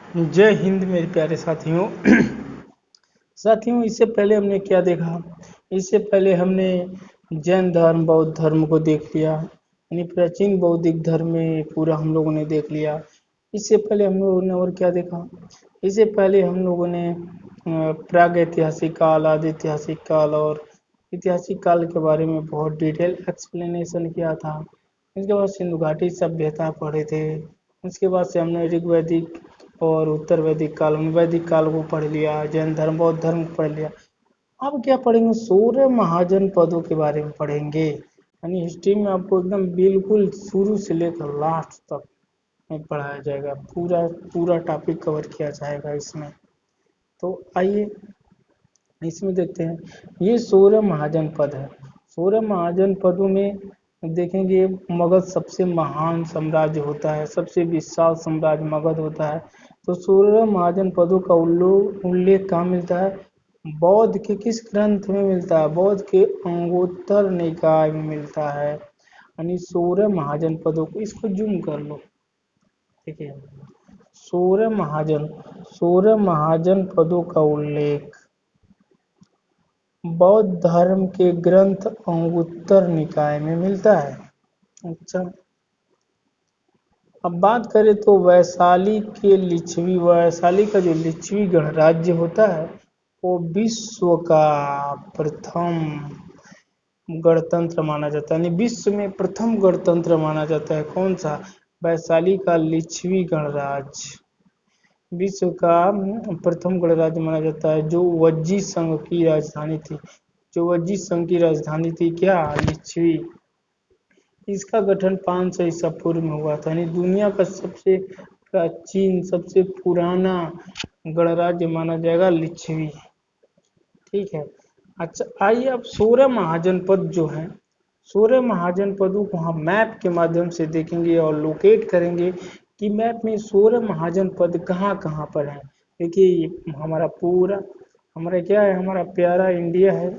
जय हिंद मेरे प्यारे साथियों। साथियों, इससे पहले हमने क्या देखा? इससे पहले हमने जैन धर्म, बौद्ध धर्म को देख लिया, यानी प्राचीन बौद्धिक धर्म में पूरा हम लोगों ने देख लिया। इससे पहले हम लोगों ने और क्या देखा? इससे पहले हम लोगों ने प्राग ऐतिहासिक काल, आदि ऐतिहासिक काल और ऐतिहासिक काल के बारे में बहुत डिटेल एक्सप्लेनेशन किया था। इसके बाद सिंधु घाटी सभ्यता पढ़े थे। उसके बाद से हमने ऋग्वैदिक और उत्तर वैदिक काल, वैदिक काल को पढ़ लिया, जैन धर्म, बौद्ध धर्म को पढ़ लिया। अब क्या पढ़ेंगे? 16 महाजन पदों के बारे में पढ़ेंगे। यानी हिस्ट्री में आपको एकदम बिल्कुल शुरू से लेकर लास्ट तक में पढ़ाया जाएगा, पूरा पूरा टॉपिक कवर किया जाएगा इसमें। तो आइए इसमें देखते हैं। ये 16 महाजन पद है। 16 महाजन पदों में देखेंगे, मगध सबसे महान साम्राज्य होता है, सबसे विशाल साम्राज्य मगध होता है। तो 16 महाजन पदों का उल्लेख कहाँ मिलता है? बौद्ध के किस ग्रंथ में मिलता है? बौद्ध के अंगोत्तर निकाय में मिलता है। यानी 16 महाजन पदों को, इसको जूम कर लो, ठीक है। 16 महाजन पदों का उल्लेख बौद्ध धर्म के ग्रंथ अंगुत्तर निकाय में मिलता है। अच्छा, अब बात करें तो वैशाली के लिच्छवी, वैशाली का जो लिच्छवी गणराज्य होता है वो विश्व का प्रथम गणतंत्र माना जाता है। यानी विश्व में प्रथम गणतंत्र माना जाता है। कौन सा? वैशाली का लिच्छवी गणराज्य विश्व का प्रथम गणराज्य माना जाता है, जो वज्जी संघ की राजधानी थी। जो वज्जी संघ की राजधानी थी क्या? लिच्छवी। इसका गठन 500 ईसा पूर्व में हुआ था। यानी दुनिया का सबसे प्राचीन, सबसे पुराना गणराज्य माना जाएगा लिच्छवी, ठीक है। अच्छा, आइए अब 16 महाजनपद जो हैं, 16 महाजनपदों को हम मैप के माध्यम से देखेंगे और लोकेट करेंगे कि मैप में 16 महाजनपद कहाँ कहाँ पर हैं। देखिए, हमारा क्या है, हमारा प्यारा इंडिया है।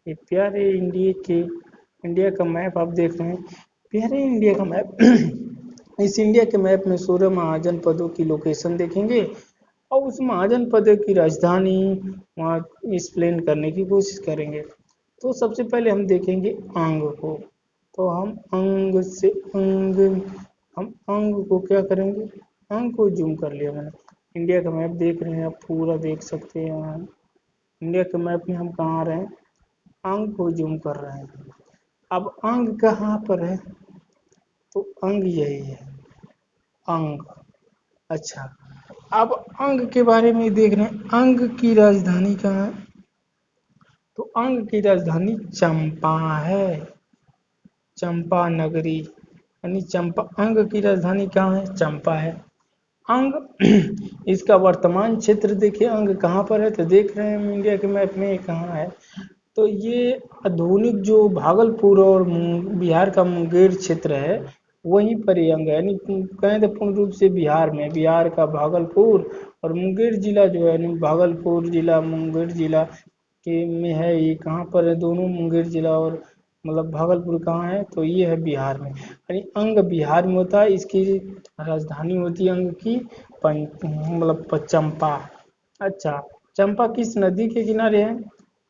ये प्यारे इंडिया का मैप आप देख रहे हैं, प्यारे इंडिया का मैप। इस इंडिया के मैप में 16 महाजनपदों की लोकेशन देखेंगे और उस महाजनपद की राजधानी वहाँ एक्सप्लेन करने की कोशिश करेंगे। तो सबसे पहले हम देखेंगे अंग को। तो हम अंग को क्या करेंगे? अंग को जूम कर लिया मैंने। इंडिया का मैप देख रहे हैं आप, पूरा देख सकते हैं। यहाँ इंडिया के मैप में हम कहाँ आ रहे हैं? अंग को जूम कर रहे हैं। अब अंग कहाँ पर है? तो अंग यही है, अंग। अच्छा, अब अंग के बारे में देख रहे हैं, अंग की राजधानी कहाँ है? तो अंग की राजधानी चंपा है, चंपा नगरी। यानी चंपा, अंग की राजधानी कहाँ है? चंपा है। अंग इसका वर्तमान क्षेत्र देखिए, अंग कहाँ पर है? तो देख रहे हैं हम इंडिया के मैप में कहाँ है। तो ये आधुनिक जो भागलपुर और बिहार का मुंगेर क्षेत्र है, वहीं पर ये अंग है। यानी कहें तो पूर्ण रूप से बिहार में, बिहार का भागलपुर और मुंगेर जिला जो है, यानी भागलपुर जिला, मुंगेर जिला के में है। ये कहाँ पर है? दोनों, मुंगेर जिला और मतलब भागलपुर कहाँ है? तो ये है बिहार में। यानी अंग बिहार में होता है। इसकी राजधानी होती है अंग की मतलब चंपा। अच्छा, चंपा किस नदी के किनारे है?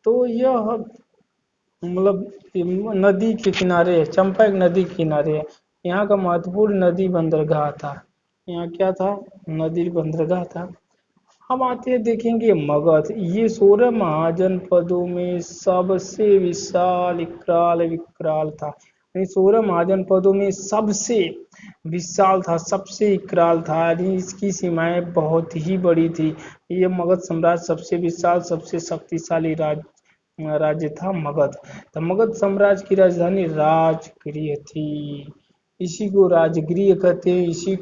तो यह मतलब नदी के किनारे है। चंपा एक नदी के किनारे है। यहाँ का महत्वपूर्ण नदी बंदरगाह था। यहाँ क्या था? नदी बंदरगाह था। हम आते हैं, देखेंगे मगध। ये 16 महाजनपदों में सबसे विशाल विकराल विकराल था। यानी 16 महाजनपदों में सबसे विशाल था, सबसे विकराल था। यानी इसकी सीमाएं बहुत ही बड़ी थी। ये मगध साम्राज्य सबसे विशाल, सबसे शक्तिशाली राज्य था मगध। तो मगध साम्राज्य की राजधानी राजगृह थी। इसी को राजगृह कहते हैं, इसी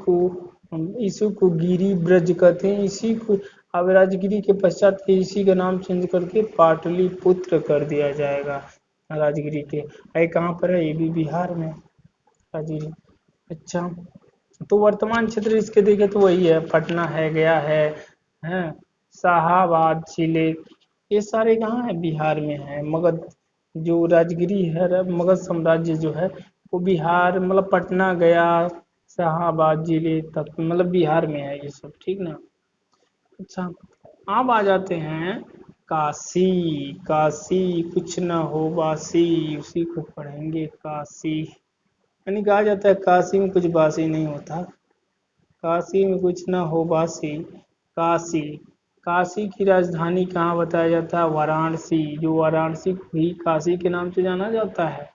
को गिरी ब्रज कहते हैं, इसी को अब राजगिरी के पश्चात के इसी का नाम चेंज करके पाटलिपुत्र कर दिया जाएगा। राजगिरी के ये कहाँ पर है? ये भी बिहार में, राजगिरी। अच्छा, तो वर्तमान क्षेत्र इसके देखे तो वही है, पटना है, गया है शाहाबाद, जिले, ये सारे कहाँ है? बिहार में है। मगध जो राजगिरी है, मगध साम्राज्य जो है वो बिहार, मतलब पटना, गया, शाहाबाद जिले तक, मतलब बिहार में है ये सब, ठीक ना। अच्छा, अब आ जाते हैं काशी। काशी कुछ न हो बासी, उसी को पढ़ेंगे काशी। यानी कहा जाता है काशी में कुछ बासी नहीं होता, काशी में कुछ न हो बासी। काशी, काशी की राजधानी कहाँ बताया जाता है? वाराणसी, जो वाराणसी को भी काशी के नाम से जाना जाता है।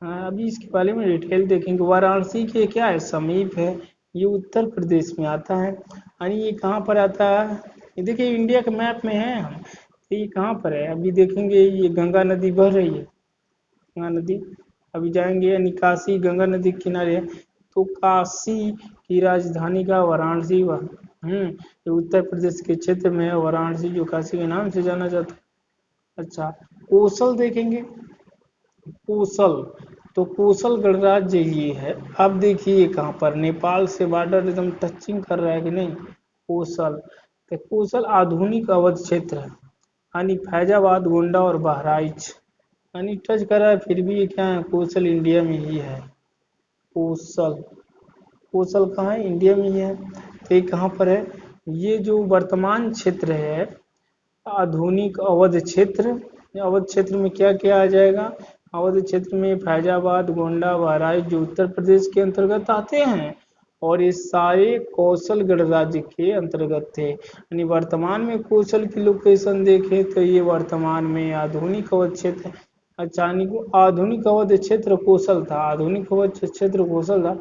अभी इसके बारे में डिटेल देखेंगे। वाराणसी के क्या है, समीप है, ये उत्तर प्रदेश में आता है। यानी ये कहाँ पर आता है? ये देखिए इंडिया के मैप में है हम, तो ये कहाँ पर है अभी देखेंगे। ये गंगा नदी बह रही है, गंगा नदी, अभी जाएंगे यानी काशी गंगा नदी के किनारे है। तो काशी की राजधानी का वाराणसी ये उत्तर प्रदेश के क्षेत्र में है वाराणसी, जो काशी के नाम से जाना जाता है। अच्छा, कौशल देखेंगे। कौशल, तो कौशल गणराज्य ये है। अब देखिए कहाँ पर, नेपाल से बॉर्डर एकदम टचिंग कर रहा है कि नहीं, कौशल। तो कौशल आधुनिक अवध क्षेत्र है, यानी फैजाबाद, गोंडा और बहराइच, यानी टच कर रहा है, फिर भी ये क्या है, कौशल इंडिया में ही है। कौशल, कौशल कहाँ है, इंडिया में ही है। तो ये कहाँ पर है, ये जो वर्तमान क्षेत्र है आधुनिक अवध क्षेत्र, अवध क्षेत्र में क्या क्या आ जाएगा? अवध क्षेत्र में फैजाबाद, गोंडा, बहराइच जो उत्तर प्रदेश के अंतर्गत आते हैं, और ये सारे कौशल गणराज्य के अंतर्गत थे। यानी वर्तमान में कौशल की लोकेशन देखें तो ये वर्तमान में आधुनिक अवध क्षेत्र। अच्छा, आधुनिक अवध क्षेत्र कौशल था, आधुनिक अवध क्षेत्र कौशल था।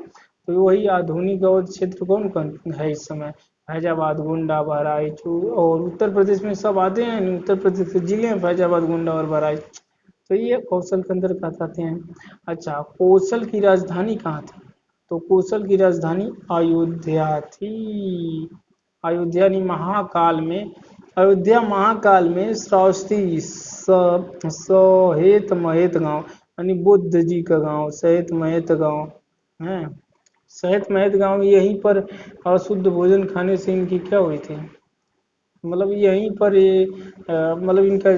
तो वही आधुनिक अवध क्षेत्र कौन कौन है इस समय? फैजाबाद, गोंडा, बहराइच, और उत्तर प्रदेश में सब आते हैं, उत्तर प्रदेश के जिले हैं फैजाबाद, गोंडा और बहराइच, तो ये कौशल के अंतर्गत आते हैं। अच्छा, कौशल की राजधानी कहाँ थी? तो कौशल की राजधानी अयोध्या थी। अयोध्या यानी महाकाल में, अयोध्या महाकाल में श्रावस्ती सहेत महेत गांव, यानी बुद्ध जी का गांव, सहेत महेत गांव है। सहित महत गांव, यहीं पर अशुद्ध भोजन खाने से इनकी क्या हुई थी, मतलब यहीं पर ये मतलब इनका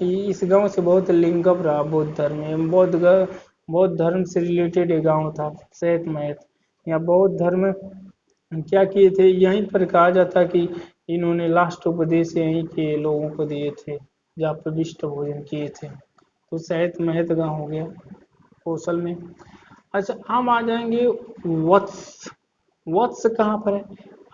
इस गांव से बहुत लिंकअप रहा बौद्ध धर्म में। बौद्ध धर्म से रिलेटेड ये गांव था सहित महत। यहाँ बौद्ध धर्म क्या किए थे, यहीं पर कहा जाता कि इन्होंने लास्ट उपदेश यहीं के लोगों को दिए थे, जहाँ पर विष्ट भोजन किए थे। तो सहित महत गांव हो गया कौशल में। अच्छा, हम आ जाएंगे वत्स। वत्स कहाँ पर है?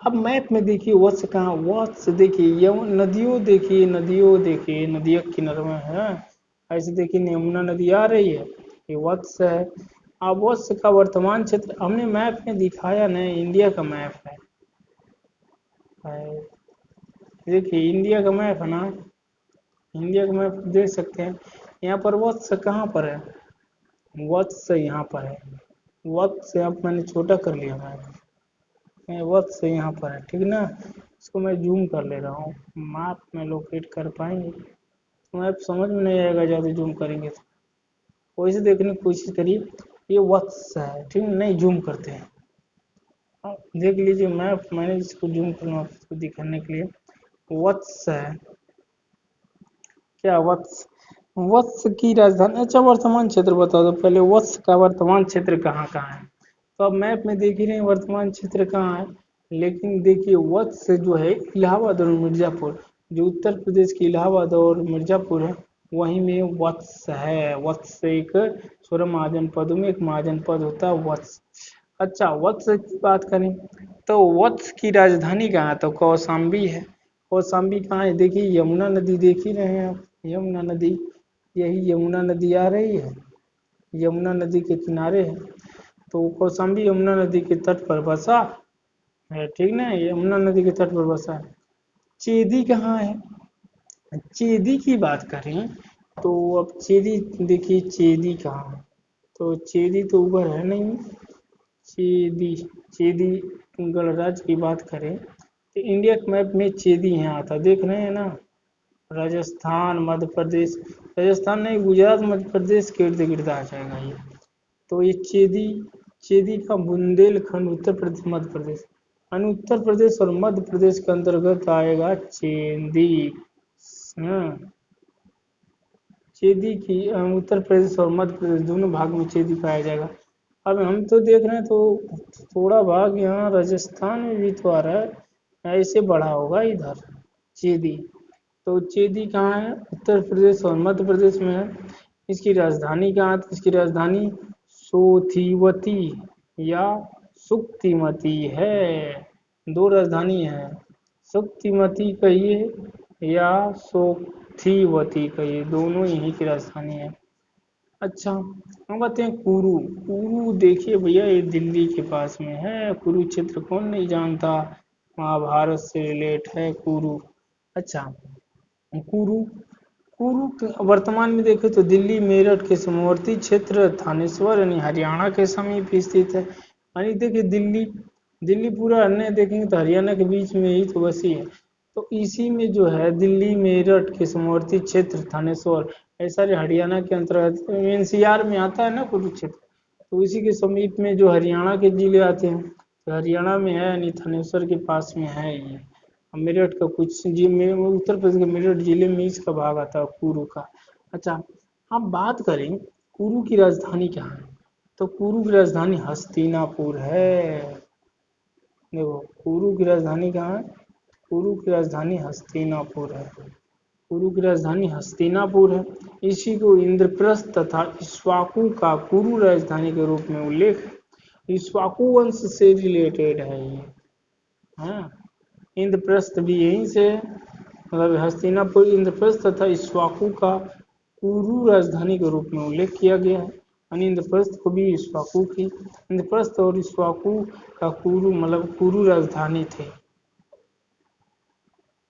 अब मैप में देखिए वत्स कहाँ, वत्स देखिए नदियों देखिए, नदियों देखिए, नदियों के किनारे में है। ऐसे देखिए यमुना नदी आ रही है, ये वत्स है। अब वत्स का वर्तमान क्षेत्र हमने मैप में दिखाया नहीं, इंडिया का मैप है। देखिए इंडिया का मैप है ना, इंडिया का मैप देख सकते हैं। यहाँ पर वत्स कहाँ पर है? वत्स यहाँ पर है। वत्स यहाँ मैंने छोटा कर लिया मैप, वक्त से यहाँ पर है, ठीक ना। इसको मैं जूम कर ले रहा हूँ, मैप में लोकेट कर पाएंगे तो मैप समझ में नहीं आएगा ज़्यादा जूम करेंगे तो। वैसे देखने की कोशिश करिए, ये वत्स है, ठीक है, नहीं जूम करते हैं। देख लीजिए मैप, मैंने इसको जूम करना आपको दिखाने के लिए। वत्स है क्या, वत्स, वत्स की राजधानी, अच्छा वर्तमान क्षेत्र बता दो पहले, वत्स का वर्तमान क्षेत्र कहाँ कहाँ है? तो अब मैप में देख ही रहे हैं वर्तमान क्षेत्र कहाँ है। लेकिन देखिए वत्स जो है इलाहाबाद और मिर्ज़ापुर, जो उत्तर प्रदेश की इलाहाबाद और मिर्ज़ापुर है, वहीं में वत्स है। वत्स एक 16 महाजनपदों में एक महाजनपद होता है वत्स। अच्छा, वत्स की बात करें तो वत्स की राजधानी कहाँ है? तो कौशाम्बी है। कौशाम्बी कहाँ है? देखिए यमुना नदी देख ही रहे हैं आप, यमुना नदी, यही यमुना नदी आ रही है, यमुना नदी के किनारे है। तो कौशाम्बी यमुना नदी के तट पर बसा है, ठीक ना, यमुना नदी के तट पर बसा है। चेदी कहाँ है? चेदी की बात करें तो अब चेदी देखिए, चेदी कहाँ है? तो चेदी तो ऊपर है नहीं। चेदी, चेदी गणराज्य की बात करें तो इंडिया के मैप में चेदी यहाँ आता, देख रहे हैं ना, राजस्थान, मध्य प्रदेश, राजस्थान नहीं, गुजरात मध्य प्रदेश के इर्द गिर्द आ जाएगा ये। तो ये चेदी, चेदी का बुंदेलखंड उत्तर प्रदेश मध्य प्रदेश, यानी उत्तर प्रदेश और मध्य प्रदेश के अंतर्गत आएगा चेदी। हाँ, चेदी की उत्तर प्रदेश और मध्य प्रदेश दोनों भाग में चेदी पाया जाएगा। अब हम तो देख रहे हैं तो थोड़ा भाग यहाँ राजस्थान में भी तो आ रहा है, ऐसे बढ़ा होगा इधर, चेदी। तो चेदी कहाँ है? उत्तर प्रदेश और मध्य प्रदेश में है। इसकी राजधानी कहाँ थी? इसकी राजधानी सोथिवती या सुक्तिमती है। दो राजधानी है, सुक्तिमती कहिए या सोथिवती कहिए, दोनों यहीं की राजधानी है। अच्छा, हम बात हैं कुरु। कुरु देखिए भैया, ये दिल्ली के पास में है। कुरुक्षेत्र कौन नहीं जानता, महाभारत से रिलेट है कुरु। अच्छा, कुरु वर्तमान में देखें तो दिल्ली मेरठ के सीमावर्ती क्षेत्र थानेश्वर यानी हरियाणा के समीप स्थित है। यानी देखिए दिल्ली दिल्ली पूरा अन्य देखेंगे तो हरियाणा के बीच में ही तो बसी है। तो इसी में जो है दिल्ली मेरठ के सीमावर्ती क्षेत्र थानेश्वर, ये सारे हरियाणा के अंतर्गत एनसीआर में आता है ना कुरुक्षेत्र। तो इसी के समीप में जो हरियाणा के जिले आते हैं, तो हरियाणा में है यानी थानेश्वर के पास में है ये। मेरठ का कुछ जिले, उत्तर प्रदेश के मेरठ जिले में इसका भाग आता है कुरु का। अच्छा, हम बात करें कुरु की राजधानी क्या है, तो कुरु की राजधानी हस्तिनापुर है। देखो कुरु की राजधानी कहाँ है? कुरु की राजधानी हस्तिनापुर है। कुरु की राजधानी हस्तिनापुर है। इसी को इंद्रप्रस्थ तथा इक्ष्वाकु का कुरु राजधानी के रूप में उल्लेख है। इक्ष्वाकु वंश से रिलेटेड है ये। हाँ, इंद्रप्रस्थ भी यहीं से, मतलब हस्तिनापुर इंद्रप्रस्थ तथा इक्ष्वाकु का कुरु राजधानी के रूप में उल्लेख किया गया है। यानी इंद्रप्रस्थ को भी इक्ष्वाकु की, इंद्रप्रस्थ और इक्ष्वाकु का कुरु मतलब कुरु राजधानी थे।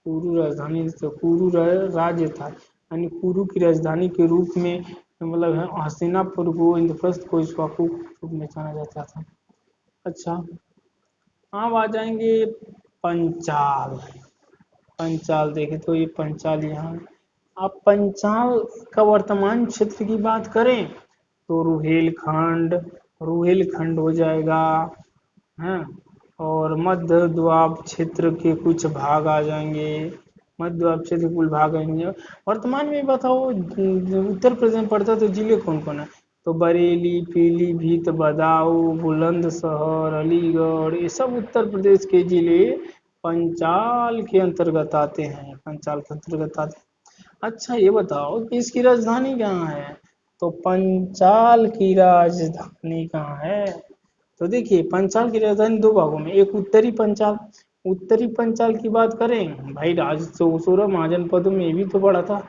कुरु राजधानी तो कुरु राज्य था, यानी कुरु की राजधानी के रूप में मतलब है हस्तिनापुर को, इंद्रप्रस्थ को इक्ष्वाकु के रूप में जाना जाता था। अच्छा, अब आ जाएंगे पंचाल। पंचाल देखें तो ये पंचाल यहाँ, आप पंचाल का वर्तमान क्षेत्र की बात करें तो रुहेलखंड हो जाएगा है। और मध्य द्वाब क्षेत्र के कुछ भाग आ जाएंगे, मध्य द्वाब क्षेत्र के कुछ भाग आएंगे। वर्तमान में बताओ उत्तर प्रदेश में पड़ता है तो जिले कौन कौन है, तो बरेली, पीलीभीत, बदायूं, बुलंदशहर, अलीगढ़, ये सब उत्तर प्रदेश के जिले पंचाल के अंतर्गत आते हैं, पंचाल के अंतर्गत आते हैं। अच्छा ये बताओ कि इसकी राजधानी कहाँ है, तो पंचाल की राजधानी कहाँ है, तो देखिए पंचाल की राजधानी दो भागों में, एक उत्तरी पंचाल की बात करें भाई, राज 16 महाजनपदों में भी तो पड़ा था।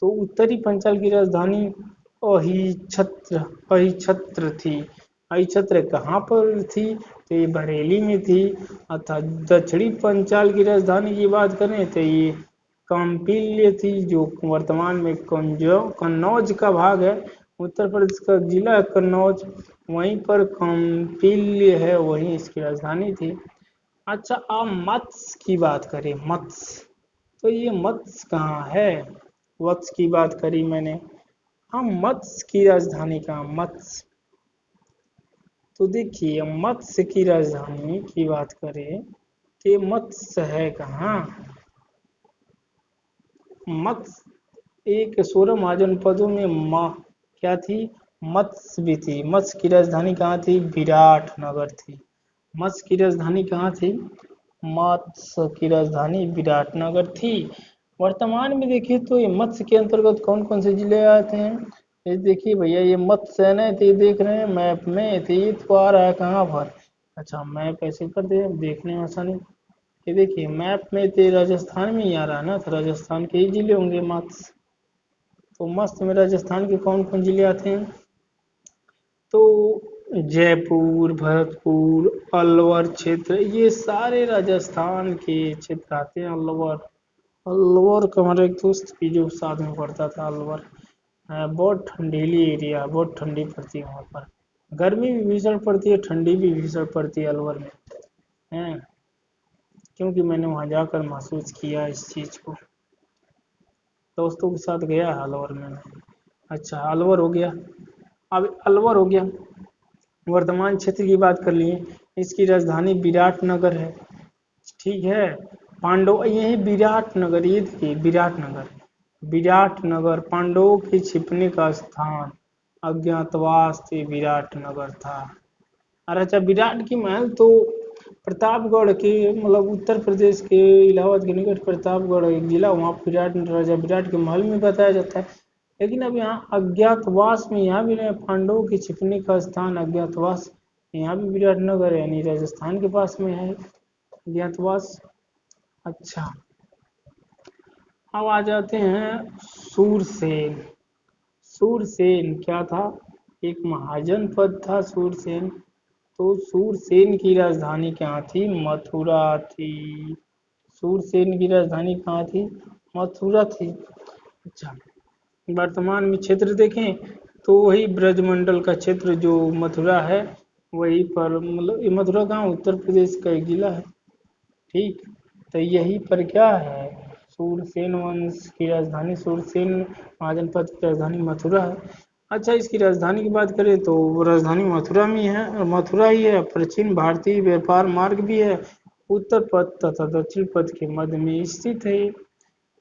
तो उत्तरी पंचाल की राजधानी अहिछत्र अहिछत्र थी। अहिछत्र कहाँ पर थी, तो ये बरेली में थी। अर्थात दक्षिणी पंचाल की राजधानी की बात करें तो ये कौम्पिल्य थी, जो वर्तमान में कन्नौज का भाग है। उत्तर प्रदेश का जिला है कन्नौज, वहीं पर कौम्पिल्य है, वहीं इसकी राजधानी थी। अच्छा, अब मत्स्य की बात करें, मत्स्य, तो ये मत्स्य कहाँ है, वत्स की बात करी मैंने। हम मत्स्य की राजधानी कहाँ, मत्स्य, तो देखिए मत्स्य की राजधानी की बात करें कि मत्स्य है कहाँ, मत्स्य एक 16 महाजनपदों में क्या थी, मत्स्य भी थी। मत्स्य की राजधानी कहाँ थी, विराटनगर थी। मत्स्य की राजधानी कहाँ थी, मत्स्य की राजधानी विराटनगर थी। वर्तमान में देखिए तो ये मत्स्य के अंतर्गत कौन कौन से जिले आते हैं, ये देखिए भैया, ये मत्स्य है ना, तो ये देख रहे हैं मैप में, तो ये तो आ रहा है कहाँ पर। अच्छा, मैप ऐसे कर दे देखने में आसानी, ये देखिए मैप में तो राजस्थान में ही आ रहा है ना, तो राजस्थान के ही जिले होंगे मत्स्य। तो मत्स्य में राजस्थान के कौन कौन जिले आते हैं, तो जयपुर, भरतपुर, अलवर क्षेत्र, ये सारे राजस्थान के क्षेत्र आते हैं। अलवर, अलवर का हमारा एक दोस्त भी जो साथ में पढ़ता था, अलवर बहुत ठंडीली एरिया, बहुत ठंडी पड़ती है वहाँ पर, गर्मी भी भीषण पड़ती है, ठंडी भी भीषण पड़ती है अलवर में है, क्योंकि मैंने वहाँ जाकर महसूस किया इस चीज़ को, दोस्तों के साथ गया है अलवर में मैं। अच्छा, अलवर हो गया, अब अलवर हो गया। वर्तमान क्षेत्र की बात कर लिए, इसकी राजधानी विराटनगर है, ठीक है। पांडव, यही विराटनगर, ये देखिए विराटनगर, विराटनगर पांडवों के छिपने का स्थान, अज्ञातवास से विराटनगर था। और अच्छा, विराट की महल तो प्रतापगढ़ के मतलब उत्तर प्रदेश के इलाहाबाद के निकट प्रतापगढ़ एक जिला, वहाँ विराट राजा विराट के महल में बताया जाता है। लेकिन अब यहाँ अज्ञातवास में यहाँ भी नहीं, पांडवों के छिपने का स्थान अज्ञातवास, यहाँ भी विराटनगर यानी राजस्थान के पास में है अज्ञातवास। अच्छा, अब आ जाते हैं सूरसेन। सूरसेन क्या था? एक महाजन पद था सूरसेन। तो सूरसेन की राजधानी कहाँ थी? मथुरा थी। सूरसेन की राजधानी कहाँ थी? मथुरा थी। अच्छा, वर्तमान में क्षेत्र देखें तो वही ब्रजमंडल का क्षेत्र जो मथुरा है वही पर, मतलब ये मथुरा कहाँ? उत्तर प्रदेश का एक जिला है। ठीक, तो यही पर क्या है? सूरसेन वंश की राजधानी सूरसेन महाजनपद की राजधानी मथुरा है। अच्छा, इसकी राजधानी की बात करें तो वो राजधानी मथुरा में है, मथुरा ही है। प्राचीन भारतीय व्यापार मार्ग भी है, उत्तर पथ तथा दक्षिण पथ के मध्य में स्थित है।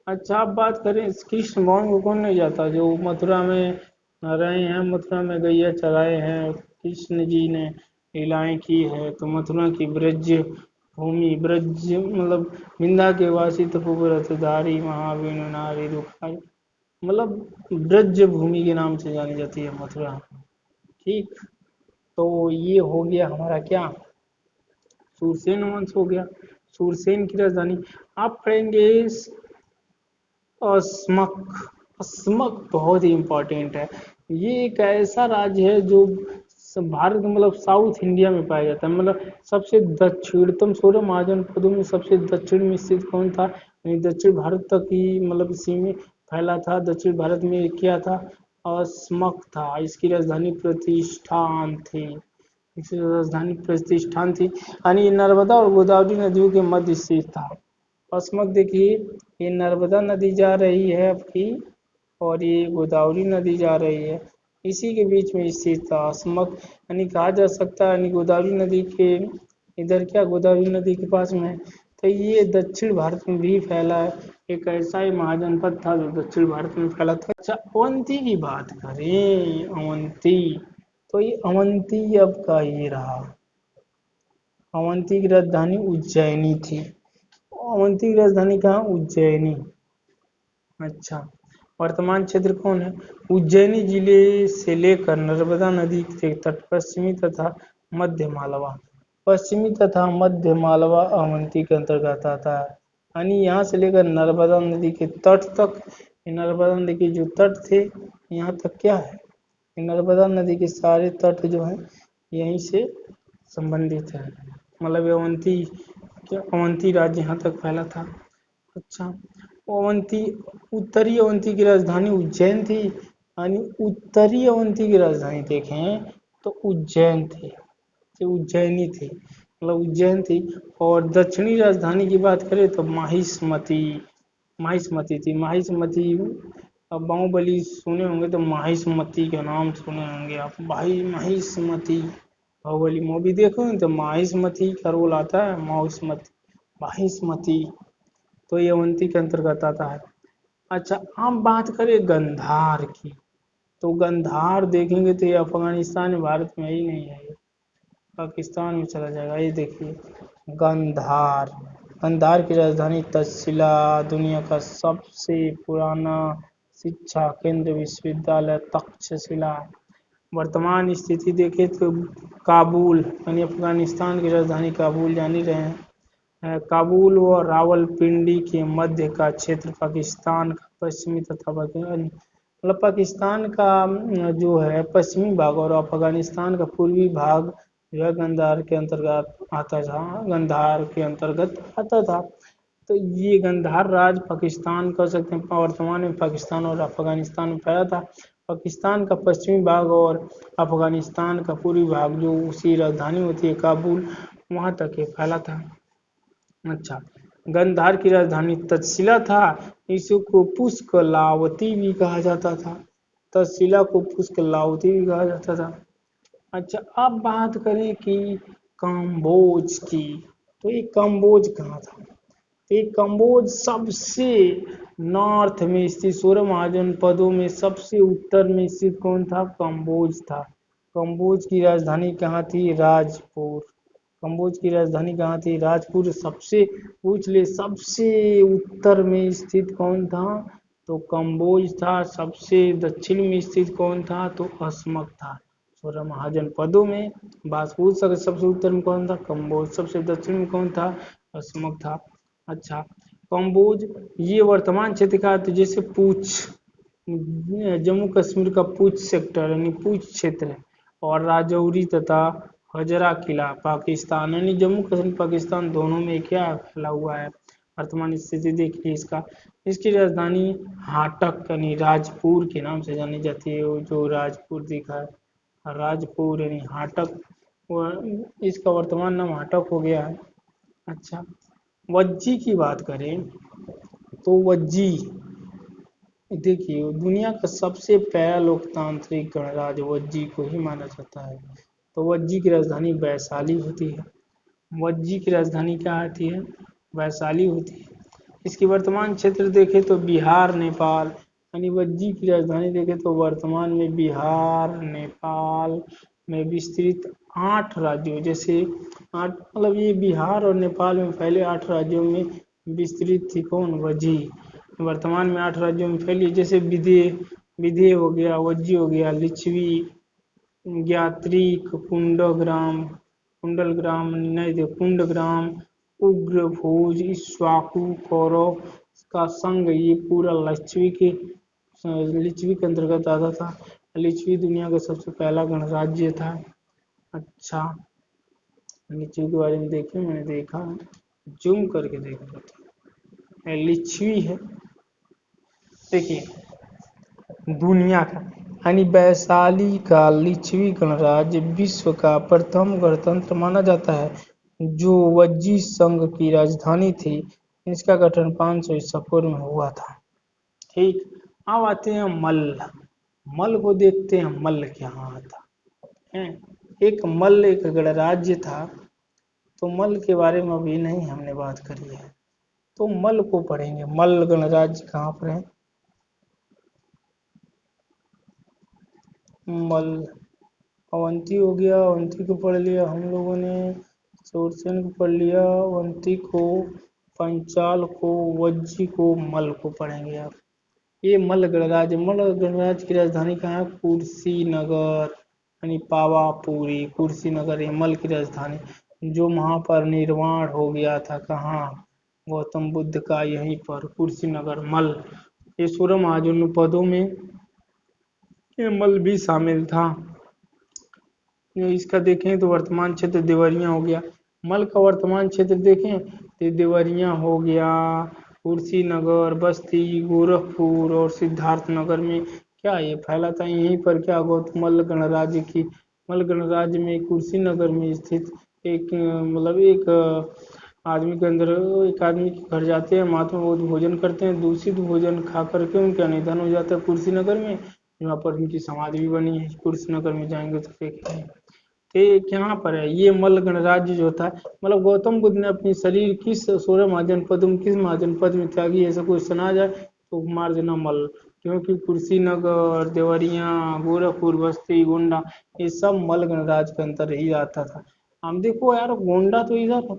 अच्छा, आप बात करें कृष्ण भगवान को कौन नहीं जाता, जो मथुरा में रहे हैं, मथुरा में गैया चराए हैं, कृष्ण जी ने लीलाएं की है। तो मथुरा की ब्रज भूमि, ब्रज मतलब विंध्या के वासी तपोव्रतधारी महावीर नारी दुखारी, मतलब ब्रज भूमि के नाम से जानी जाती है मथुरा। ठीक, तो ये हो गया हमारा क्या? सूरसेन वंश हो गया। सूरसेन की राजधानी आप पढ़ेंगे अस्मक। अस्मक बहुत ही इम्पोर्टेंट है। ये एक ऐसा राज्य है जो भारत मतलब साउथ इंडिया में पाया जाता है, मतलब सबसे दक्षिणतम 16 महाजनपदों में सबसे दक्षिण में स्थित कौन था? दक्षिण भारत तक ही मतलब इसी में फैला था। दक्षिण भारत में क्या था? अस्मक था। इसकी राजधानी प्रतिष्ठान थी। इसकी राजधानी प्रतिष्ठान थी, यानी ये नर्मदा और गोदावरी नदियों के मध्य स्थित था। अस्मक देखिए, ये नर्मदा नदी जा रही है आपकी और ये गोदावरी नदी जा रही है, इसी के बीच में स्थित था अस्मक। यानी कहा जा सकता है यानी गोदावरी नदी के इधर क्या, गोदावरी नदी के पास में है। तो ये दक्षिण भारत में भी फैला है, एक ऐसा ही महाजनपद था जो दक्षिण भारत में फैला था। अच्छा, अवंती की बात करें, अवंती, तो ये अवंती अब का ये रहा। अवंती की राजधानी उज्जैनी थी। अवंती की राजधानी कहाँ? उज्जैनी। अच्छा, वर्तमान क्षेत्र कौन है? उज्जैनी जिले से लेकर नर्मदा नदी के तट पश्चिमी तथा मध्य मालवा, पश्चिमी तथा मध्य मालवा अवंती के अंतर्गत आता है। यानी यहाँ से लेकर नर्मदा नदी के तट तक, नर्मदा नदी के जो तट थे यहाँ तक क्या है, नर्मदा नदी के सारे तट जो हैं यहीं से संबंधित है। मतलब अवंती, क्या अवंती राज्य यहाँ तक फैला था। अच्छा, अवंती, उत्तरी अवंती की राजधानी उज्जैन थी, यानी उत्तरी अवंती की राजधानी देखें तो उज्जैन थी, तो उज्जैनी थी, मतलब उज्जैन थी। और दक्षिणी राजधानी की बात करें तो माहिष्मती, माहिष्मती थी। माहिष्मती, अब बाहुबली सुने होंगे तो माहिष्मती का नाम सुने होंगे आप, भाई माहिष्मती, बाहुबली मूवी देखो तो माहिष्मती का रोल आता है, माहिष्मती, माहिष्मती, तो ये अवंती के अंतर्गत आता है। अच्छा, हम बात करें गंधार की, तो गंधार देखेंगे तो ये अफगानिस्तान में, भारत में ही नहीं है, ये पाकिस्तान में चला जाएगा। ये देखिए गंधार, गंधार की राजधानी तक्षशिला, दुनिया का सबसे पुराना शिक्षा केंद्र विश्वविद्यालय तक्षशिला। वर्तमान स्थिति देखें तो काबुल, यानी अफगानिस्तान की राजधानी काबुल जान ही रहे हैं। काबुल व रावलपिंडी के मध्य का क्षेत्र पाकिस्तान का पश्चिमी तथा मतलब पाकिस्तान का जो है पश्चिमी भाग और अफगानिस्तान का पूर्वी भाग जो है गंधार के अंतर्गत आता था, गंधार के अंतर्गत आता था। तो ये गंधार राज्य पाकिस्तान कह सकते हैं, वर्तमान में पाकिस्तान और अफगानिस्तान में फैला था। पाकिस्तान का पश्चिमी भाग और अफगानिस्तान का पूर्वी भाग जो उसकी राजधानी होती है काबुल, वहाँ तक ये फैला था। अच्छा, गंधार की राजधानी तक्षशिला था, इसको पुष्कलावती भी कहा जाता था, तक्षशिला को पुष्कलावती भी कहा जाता था। अच्छा, अब बात करें कि काम्बोज की, तो ये काम्बोज कहाँ था? तो ये काम्बोज सबसे नॉर्थ में स्थित 16 महाजनपदों में सबसे उत्तर में स्थित कौन था? काम्बोज था। काम्बोज की राजधानी कहाँ थी? राजपुर। कंबोज की राजधानी कहाँ थी? राजपुर। सबसे पूछ ले, सबसे उत्तर में स्थित कौन था? तो कंबोज था। सबसे दक्षिण में स्थित कौन था? तो अस्मक था। 16 महाजनपदों में बात पूछ सकते, सबसे उत्तर में कौन था? कंबोज। सबसे दक्षिण में कौन था? अस्मक था। अच्छा, कंबोज ये वर्तमान क्षेत्र का, तो जैसे पूछ जम्मू कश्मीर का पूछ सेक्टर यानी पूछ क्षेत्र है, और राजौरी तथा हजरा किला पाकिस्तान यानी जम्मू कश्मीर पाकिस्तान दोनों में क्या फैला हुआ है? वर्तमान स्थिति देखिए इसका। इसकी राजधानी हाटक यानी राजपुर के नाम से जानी जाती है। वो जो राजपुर दिखा है राजपुर यानी हाटक, इसका वर्तमान नाम हाटक हो गया है। अच्छा, वज्जी की बात करें तो वज्जी देखिए दुनिया का सबसे पहला लोकतांत्रिक गणराज्य वज्जी को ही माना जाता है। तो वज्जी की राजधानी वैशाली होती है। वज्जी की राजधानी क्या होती है? वैशाली होती है। इसकी वर्तमान क्षेत्र देखें तो बिहार नेपाल यानी वज्जी की राजधानी देखें तो वर्तमान में बिहार नेपाल में विस्तृत 8 राज्यों, जैसे 8 मतलब ये बिहार और नेपाल में फैले 8 राज्यों में विस्तृत थी कौन? वज्जी। वर्तमान में 8 राज्यों में फैली, जैसे विधेय हो गया, वज्जी हो गया, लिच्छवी, ज्ञात्रिक, कुंडलग्राम नहीं दे कुंडग्राम, उग्रभोज, इक्ष्वाकु, कौरव का संघ, ये पूरा लिच्छवी के अंतर्गत आता था। लिच्छवी दुनिया का सबसे पहला गणराज्य था। अच्छा, लिच्छवी के बारे में देखिए, मैंने देखा जूम करके देख रहा लिच्छवी है। देखिए दुनिया का यानी वैशाली का लिच्छवी गणराज्य विश्व का प्रथम गणतंत्र माना जाता है, जो वज्जी संघ की राजधानी थी। इसका गठन 500 ईसा पूर्व में हुआ था। ठीक, अब आते हैं मल्ल। मल्ल को देखते हैं, मल्ल क्या था है? एक मल्ल एक गणराज्य था। तो मल्ल के बारे में अभी नहीं हमने बात करी है, तो मल्ल को पढ़ेंगे। मल्ल गणराज्य कहाँ पर है? मल्ल अवंती हो गया, अवंती को पढ़ लिया हम लोगों ने, सुरसेन को पढ़ लिया, अवंती को, पंचाल को, वज्जी को, मल्ल को पढ़ेंगे आप। ये मल्ल गणराज्य की राजधानी कहाँ है? कुर्सीनगर यानी पावापुरी, कुर्सीनगर ये मल्ल की राजधानी, जो वहाँ पर निर्माण हो गया था। कहाँ? गौतम बुद्ध का, यहीं पर कुर्सीनगर मल्ल। ये 16 महाजनपदों में ये मल्ल भी शामिल था। इसका देखें तो वर्तमान क्षेत्र देवरिया हो गया। मल का वर्तमान क्षेत्र देखें तो देवरिया हो गया, कुर्सीनगर, बस्ती, गोरखपुर और सिद्धार्थनगर में क्या ये फैला था। यहीं पर क्या गौतम मल्ल गणराज्य की, मल्ल गणराज्य में कुर्सीनगर में स्थित एक मतलब एक आदमी के अंदर, एक आदमी के घर जाते हैं, महात्मा बुद्ध भोजन करते हैं, दूषित भोजन खा करके उनका निधन हो जाता है कुर्सीनगर में। यहाँ पर उनकी समाधि भी बनी है, कुर्सीनगर में जाएंगे तो देखेंगे। ठीक, यहाँ पर है ये मल्ल गणराज्य जो था, मतलब गौतम बुद्ध ने अपनी शरीर किस 16 महाजनपदों में किस महाजनपद में त्यागी, ऐसा क्वेश्चन आ जाए तो मार देना मल्ल, क्योंकि कुर्सीनगर, देवरिया, गोरखपुर, बस्ती, गोंडा ये सब मल्ल गणराज्य के अंतर ही आता था। हम देखो यार गोंडा तो इधर है,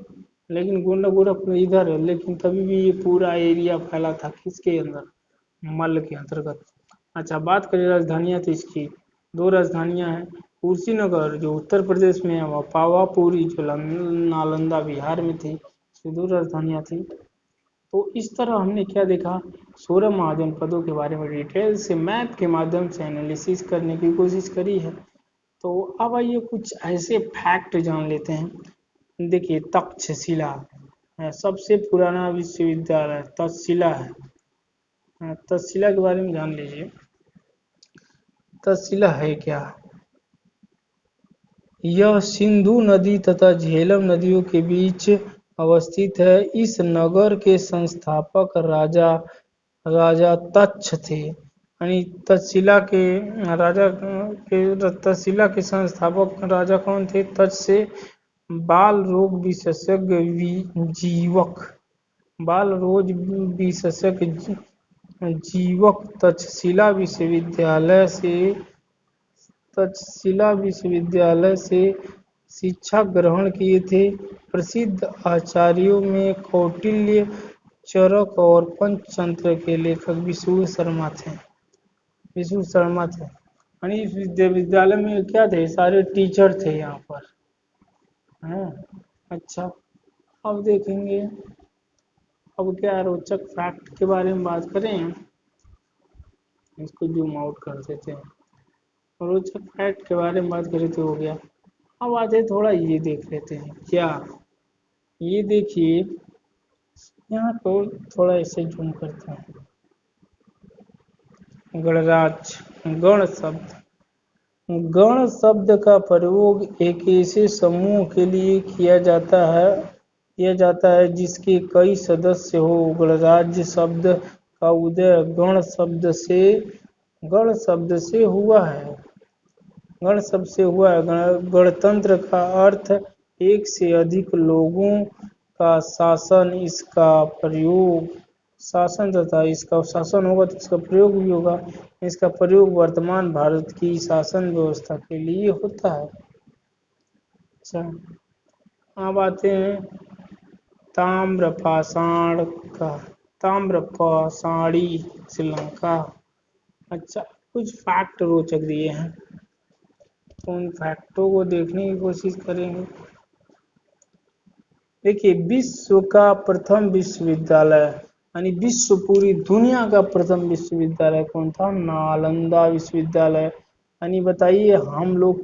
लेकिन गोंडा गोरखपुर इधर है, लेकिन तभी भी ये पूरा एरिया फैला था किसके अंदर? मल्ल के अंतर्गत। अच्छा, बात करें राजधानियाँ तो इसकी 2 राजधानियाँ हैं। कुर्सीनगर जो उत्तर प्रदेश में है, वह पावापुरी जो नालंदा बिहार में थी। 2 राजधानियाँ थी। तो इस तरह हमने क्या देखा? 16 महाजनपदों के बारे में डिटेल से मैप के माध्यम से एनालिसिस करने की कोशिश करी है। तो अब आइए कुछ ऐसे फैक्ट जान लेते हैं। देखिए तक्षशिला सबसे पुराना विश्वविद्यालय तक्षशिला है। तक्षशिला के बारे में जान लीजिए, तक्षशिला है क्या? यह सिंधु नदी तथा झेलम नदियों के बीच अवस्थित है। इस नगर के संस्थापक राजा तक्ष थे, यानी तक्षशिला के संस्थापक राजा कौन थे? तक्ष से बाल रोग विशेषज्ञ जीवक तक्षशिला विश्वविद्यालय से शिक्षा ग्रहण किए थे। प्रसिद्ध आचार्यों में कौटिल्य, चरक और पंचतंत्र के लेखक विष्णु शर्मा थे। विष्णु शर्मा थे। यानी इस विद्यालय में क्या थे, सारे टीचर थे यहाँ पर हैं। अच्छा, अब देखेंगे, अब क्या रोचक फैक्ट के बारे में बात करें, इसको जूम आउट कर देते हैं। रोचक फैक्ट के बारे में बात करें तो हो गया। अब आते थोड़ा ये देख लेते हैं क्या, ये देखिए यहाँ को थोड़ा ऐसे जूम करते हैं। गणराज, गण शब्द, गण शब्द का प्रयोग एक ऐसे समूह के लिए किया जाता है जिसके कई सदस्य हो। गणराज्य शब्द का उदय गण शब्द से हुआ है। गण शब्द से हुआ है। गणतंत्र का अर्थ एक से अधिक लोगों का शासन, इसका प्रयोग शासन तथा इसका शासन होगा तो इसका प्रयोग भी होगा। इसका प्रयोग वर्तमान भारत की शासन व्यवस्था के लिए होता है। अच्छा, अब आते हैं ताम्रपाषाण का, ताम्रपाषाणी श्रीलंका। अच्छा, कुछ फैक्ट रोचक दिए हैं तो उन फैक्टों को देखने की कोशिश करेंगे। देखिए, विश्व का प्रथम विश्वविद्यालय, यानी विश्व पूरी दुनिया का प्रथम विश्वविद्यालय कौन था, नालंदा विश्वविद्यालय। यानी बताइए हम लोग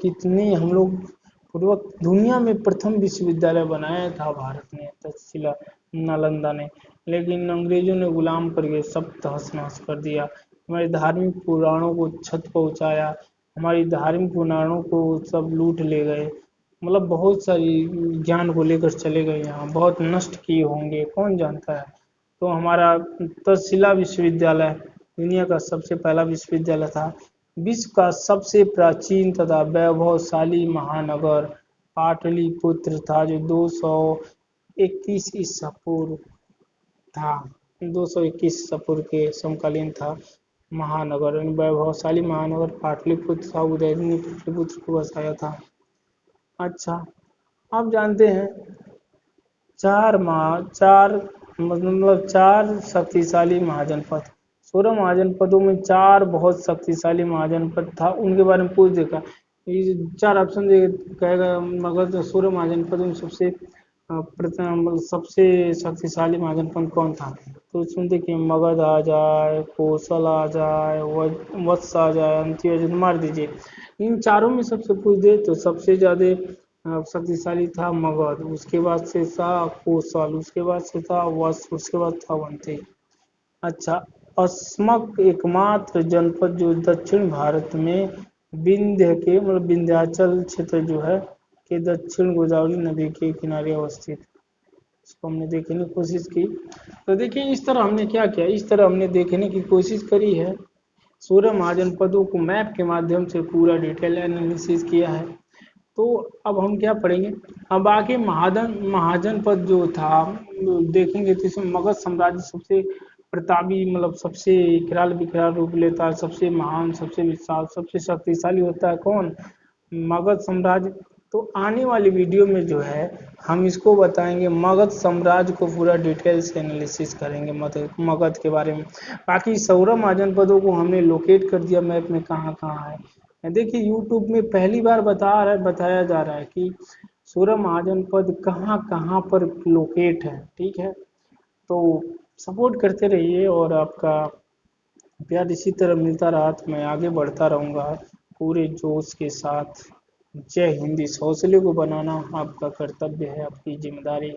पूर्वक दुनिया में प्रथम विश्वविद्यालय बनाया था भारत ने, तक्षशिला नालंदा ने। लेकिन अंग्रेजों ने गुलाम करके सब तहस नहस कर दिया। हमारे धार्मिक पुराणों को छत पहुंचाया, हमारी धार्मिक पुराणों को सब लूट ले गए। मतलब बहुत सारी ज्ञान को लेकर चले गए, यहाँ बहुत नष्ट किए होंगे, कौन जानता है। तो हमारा तक्षशिला विश्वविद्यालय दुनिया का सबसे पहला विश्वविद्यालय था। विश्व का सबसे प्राचीन तथा वैभवशाली महानगर पाटलिपुत्र था, जो 221 ईसा पूर्व था। 221 ईसा पूर्व के समकालीन था महानगर, वैभवशाली महानगर पाटलिपुत्र था। उदयन ने पाटलिपुत्र को बसाया था। अच्छा, आप जानते हैं चार शक्तिशाली महाजनपद, 16 महाजनपदों में 4 बहुत शक्तिशाली महाजनपद था, उनके बारे में पूछ देखा। ये 4 ऑप्शन कहेगा, मगध 16 महाजनपदों में सबसे शक्तिशाली महाजनपद कौन था, तो उसमें देखिए मगध आ जाए, कौशल आ जाए, वत्स आ जाए, अंत्य मार दीजिए। इन चारों में सबसे पूछ दे तो सबसे ज्यादा शक्तिशाली था मगध, उसके बाद से था कौशल, उसके बाद से था वत्स, उसके बाद था अवंती। अच्छा, अस्मक एकमात्र जनपद जो दक्षिण भारत में विंध्य के मतलब विंध्याचल क्षेत्र जो है के दक्षिण गोदावरी नदी के किनारे अवस्थित, इसको हमने देखने की कोशिश की। तो देखिए इस तरह हमने क्या किया, इस तरह हमने देखने की कोशिश करी है, 16 महाजनपदों को मैप के माध्यम से पूरा डिटेल एनालिसिस किया है। तो अब हम क्या पढ़ेंगे, अब आगे महाजनपद जो था देखेंगे तो इसमें मगध साम्राज्य सबसे प्रतापी मतलब सबसे विकराल रूप लेता है, सबसे महान, सबसे विशाल, सबसे शक्तिशाली होता है कौन, मगध साम्राज्य। तो आने वाली वीडियो में जो है हम इसको बताएंगे, मगध साम्राज्य को पूरा डिटेल से एनालिसिस करेंगे मगध के बारे में। बाकी 16 महाजनपदों को हमने लोकेट कर दिया मैप में कहाँ कहाँ है। देखिए यूट्यूब में पहली बार बताया जा रहा है कि 16 महाजनपद कहाँ कहाँ पर लोकेट है, ठीक है। तो सपोर्ट करते रहिए और आपका प्यार इसी तरह मिलता रहा तो मैं आगे बढ़ता रहूँगा पूरे जोश के साथ। जय हिंद। इस हौसले को बनाना आपका कर्तव्य है, आपकी जिम्मेदारी है।